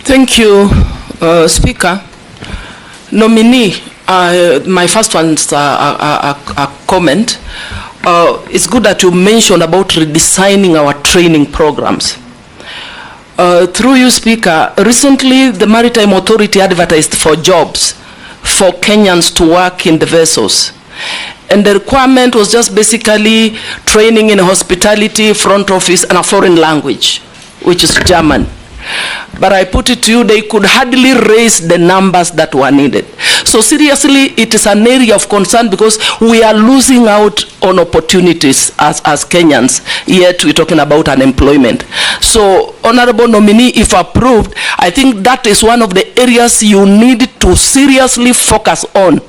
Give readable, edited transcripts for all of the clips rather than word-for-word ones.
Thank you, Speaker. Nominee, my first one's a comment. It's good that you mentioned about redesigning our training programs. Through you, Speaker, recently the Maritime Authority advertised for jobs for Kenyans to work in the vessels. And the requirement was just basically training in hospitality, front office, and a foreign language, which is German. But I put it to you, they could hardly raise the numbers that were needed. So seriously, it is an area of concern because we are losing out on opportunities as Kenyans, yet we're talking about unemployment. So, Honorable Nominee, if approved, I think that is one of the areas you need to seriously focus on,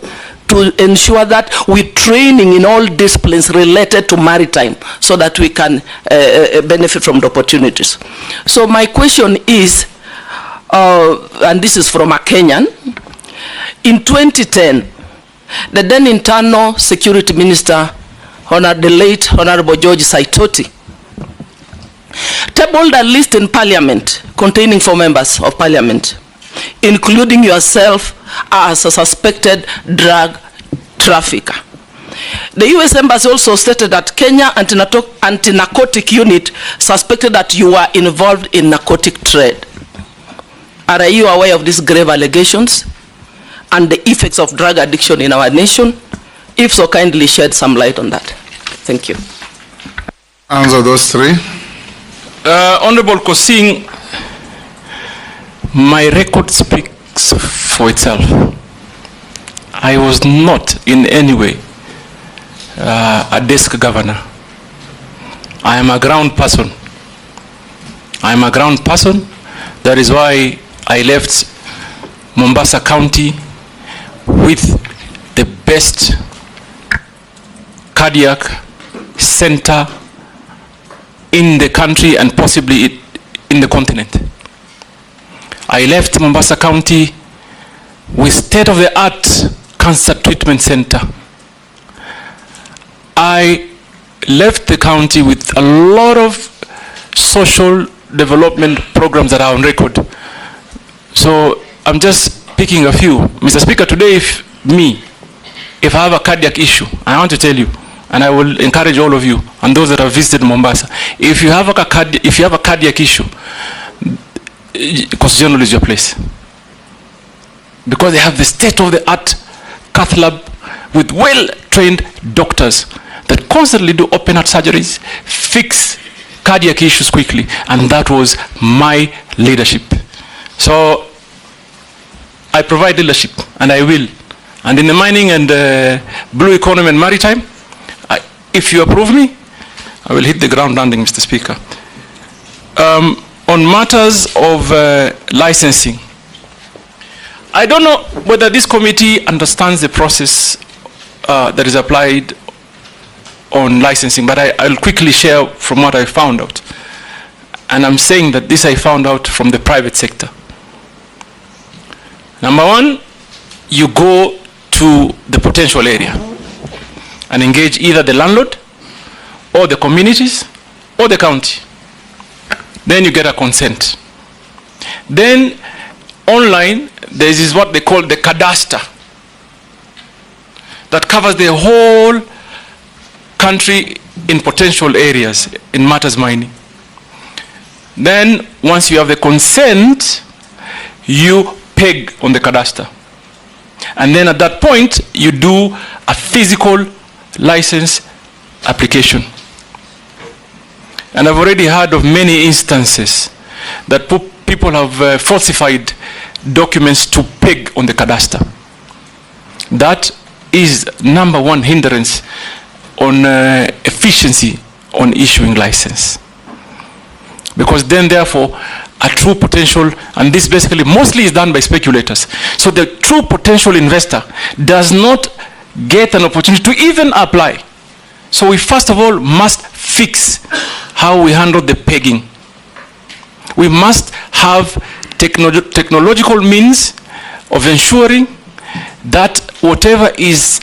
to ensure that we're training in all disciplines related to maritime so that we can benefit from the opportunities. So my question is, and this is from a Kenyan, in 2010, the then Internal Security Minister, the late Honorable George Saitoti, tabled a list in Parliament containing 4 members of Parliament, including yourself as a suspected drug trafficker. The US Embassy also stated that Kenya Anti-Narcotic Unit suspected that you were involved in narcotic trade. Are you aware of these grave allegations and the effects of drug addiction in our nation? If so, kindly shed some light on that. Thank you. Answer those 3. Honorable Kosing, my record speaks for itself. I was not in any way a desk governor. I am a ground person. I am a ground person. That is why I left Mombasa County with the best cardiac center in the country and possibly in the continent. I left Mombasa County with state-of-the-art cancer treatment center. I left the county with a lot of social development programs that are on record. So I'm just picking a few. Mr. Speaker, today if I have a cardiac issue, I want to tell you, and I will encourage all of you and those that have visited Mombasa, if you have a cardiac issue, Coast General is your place. Because they have the state-of-the-art cath lab with well-trained doctors that constantly do open heart surgeries, fix cardiac issues quickly, and that was my leadership. So I provide leadership, and I will. And in the mining and blue economy and maritime, if you approve me, I will hit the ground running, Mr. Speaker. On matters of licensing, I don't know whether this committee understands the process that is applied on licensing, but I'll quickly share from what I found out. And I'm saying that this I found out from the private sector. Number 1, you go to the potential area and engage either the landlord or the communities or the county. Then you get a consent. Then online, there is what they call the cadastre that covers the whole country in potential areas in matters mining. Then once you have the consent, you peg on the cadastre. And then at that point, you do a physical license application. And I've already heard of many instances that people have falsified documents to peg on the cadastre. That is number 1 hindrance on efficiency on issuing license. Because then therefore a true potential, and this basically mostly is done by speculators. So the true potential investor does not get an opportunity to even apply. So we first of all must fix how we handle the pegging. We must have technological means of ensuring that whatever is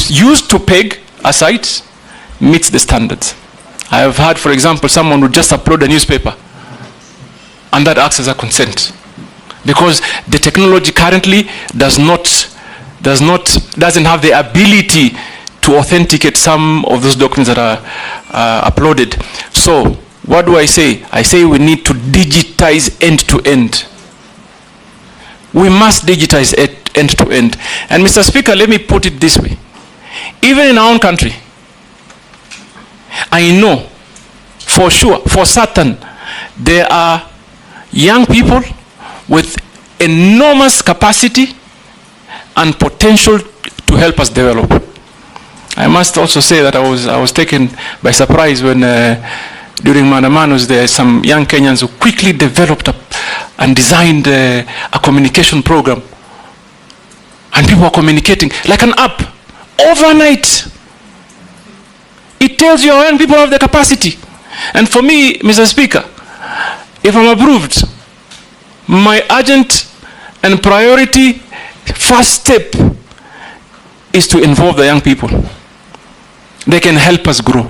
used to peg a site meets the standards. I have had, for example, someone would just upload a newspaper, and that acts as a consent, because the technology currently doesn't have the ability to authenticate some of those documents that are uploaded. So what do I say? I say we need to digitize end to end. We must digitize it end to end. And Mr. Speaker, let me put it this way. Even in our own country, I know for sure, for certain, there are young people with enormous capacity and potential to help us develop. I must also say that I was taken by surprise when during Maandamanos there are some young Kenyans who quickly developed and designed a communication program, and people are communicating like an app overnight. It tells you young people have the capacity. And for me, Mr. Speaker, if I'm approved, my urgent and priority first step is to involve the young people. They can help us grow.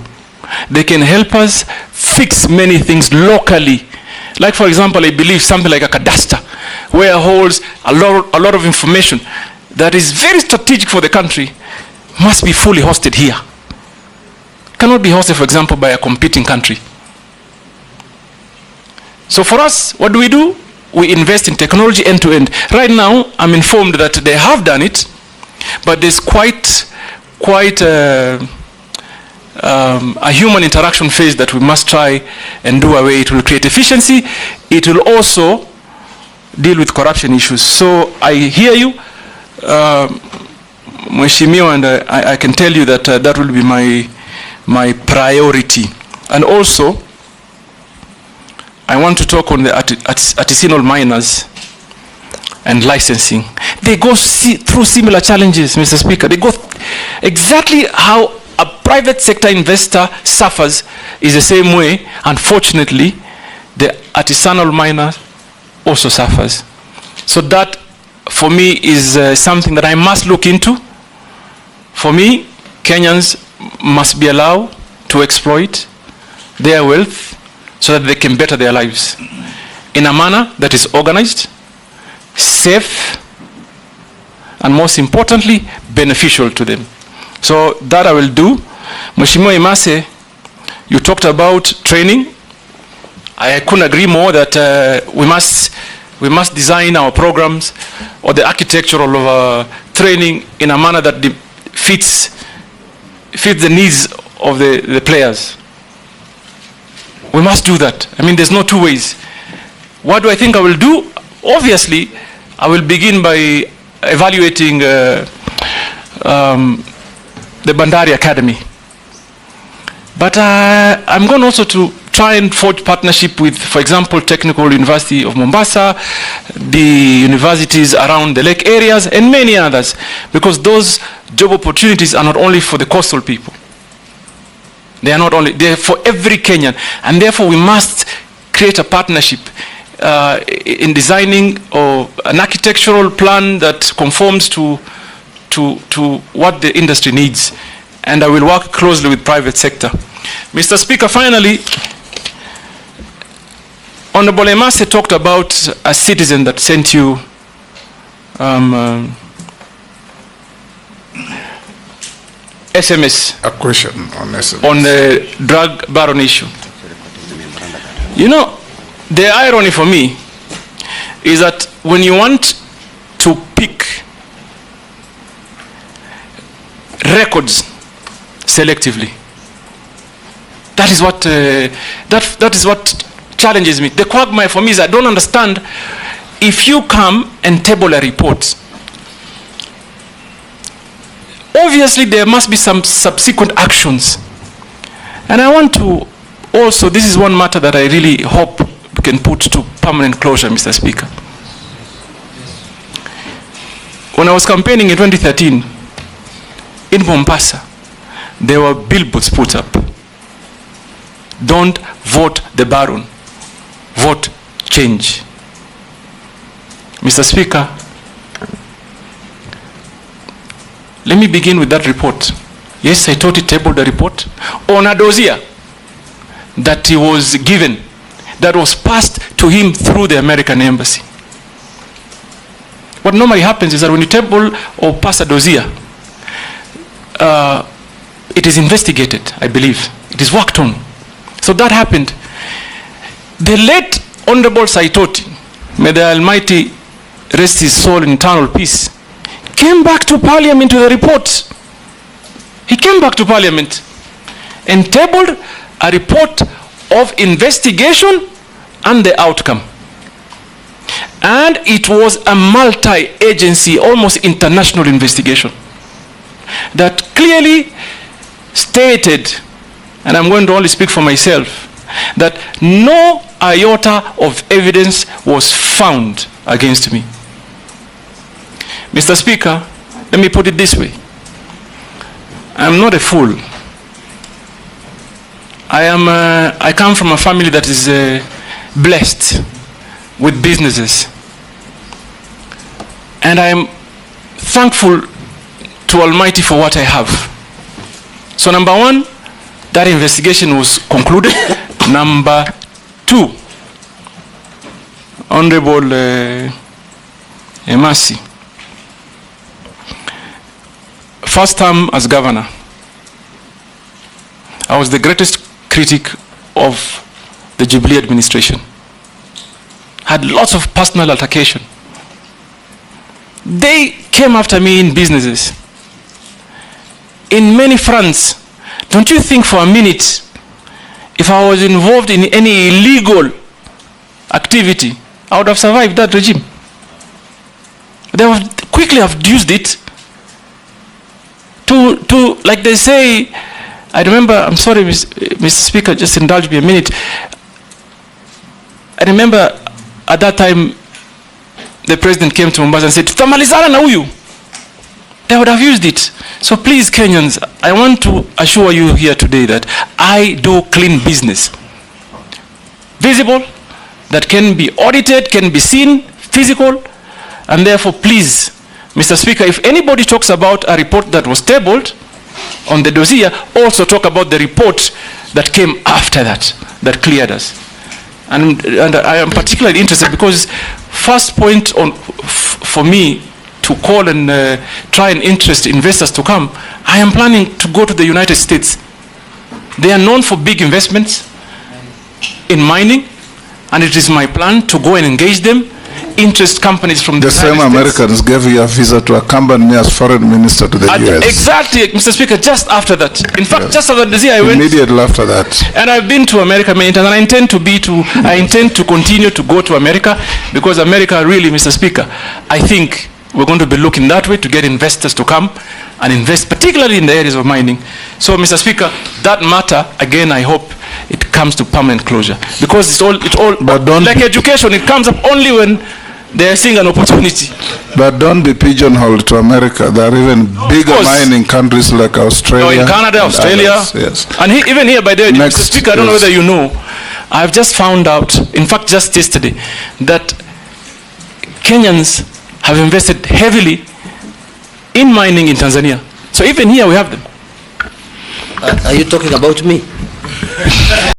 They can help us fix many things locally. Like, for example, I believe something like a cadastre, where it holds a lot of information that is very strategic for the country, must be fully hosted here. Cannot be hosted, for example, by a competing country. So for us, what do? We invest in technology end to end. Right now, I'm informed that they have done it, but there's quite a human interaction phase that we must try and do away. It will create efficiency. It will also deal with corruption issues. So I hear you, Mheshimiwa, and I can tell you that that will be my priority. And also, I want to talk on the artisanal miners and licensing. They go through similar challenges, Mr. Speaker. They go exactly how a private sector investor suffers is the same way, unfortunately, the artisanal miner also suffers. So that, for me, is something that I must look into. For me, Kenyans must be allowed to exploit their wealth so that they can better their lives in a manner that is organized, safe, and most importantly, beneficial to them. So that I will do. Mheshimiwa Imase, you talked about training. I couldn't agree more that we must design our programs or the architecture of training in a manner that fits the needs of the players. We must do that. I mean, there's no two ways. What do I think I will do? Obviously, I will begin by evaluating the Bandari Academy. But I'm going also to try and forge partnership with, for example, Technical University of Mombasa, the universities around the lake areas, and many others, because those job opportunities are not only for the coastal people. They are not only, they're for every Kenyan, and therefore we must create a partnership in designing an architectural plan that conforms to what the industry needs. And I will work closely with private sector. Mr. Speaker, finally, Honorable Imase talked about a citizen that sent you SMS. A question on SMS. On the drug baron issue. You know, the irony for me is that when you want to pick records selectively, that is what that is what challenges me. The quagmire for me is I don't understand. If you come and table a report, obviously there must be some subsequent actions. And I want to also, this is one matter that I really hope we can put to permanent closure, Mr. Speaker. When I was campaigning in 2013, in Mombasa, there were billboards put up. Don't vote the baron, vote change. Mr. Speaker, let me begin with that report. Yes, I thought it tabled the report on a dossier that he was given, that was passed to him through the American embassy. What normally happens is that when you table or pass a dossier, it is investigated, I believe. It is worked on. So that happened. The late Honorable Saitoti, may the Almighty rest his soul in eternal peace, came back to Parliament with a report. He came back to Parliament and tabled a report of investigation and the outcome. And it was a multi-agency, almost international investigation that clearly stated, and I'm going to only speak for myself, that no iota of evidence was found against me. Mr. Speaker, let me put it this way. I'm not a fool. I come from a family that is blessed with businesses. And I am thankful to Almighty for what I have. So number one, that investigation was concluded. Number two, Honorable Emasi, first term as governor, I was the greatest critic of the Jubilee administration. Had lots of personal altercation. They came after me in businesses, in many fronts. Don't you think for a minute, if I was involved in any illegal activity, I would have survived that regime? They would quickly have used it to, like they say, I remember, I'm sorry, Mr. Speaker, just indulge me a minute. I remember at that time, the president came to Mombasa and said, "Tutamalizana na huyu." They would have used it. So please, Kenyans, I want to assure you here today that I do clean business. Visible, that can be audited, can be seen, physical, and therefore, please, Mr. Speaker, if anybody talks about a report that was tabled on the dossier, also talk about the report that came after that, that cleared us. And I am particularly interested because first point for me to call and try and interest investors to come, I am planning to go to the United States. They are known for big investments in mining, and it is my plan to go and engage them, interest companies from the same Americans gave you a visa to accompany me as foreign minister to the US. Exactly, Mr. Speaker, just after that. In fact, just after the I went. Immediately after that. And I've been to America many times, and I intend to continue to go to America, because America really, Mr. Speaker, I think we're going to be looking that way to get investors to come and invest, particularly in the areas of mining. So, Mr. Speaker, that matter, again, I hope it comes to permanent closure, because it's all but don't, like education, it comes up only when they are seeing an opportunity. But don't be pigeonholed to America. There are even bigger mining countries like Australia. No, in Canada, Australia, others, yes. And even here, by the way, Mr. Speaker, I don't know whether you know, I've just found out, in fact, just yesterday, that Kenyans have invested heavily in mining in Tanzania. So even here we have them. Are you talking about me?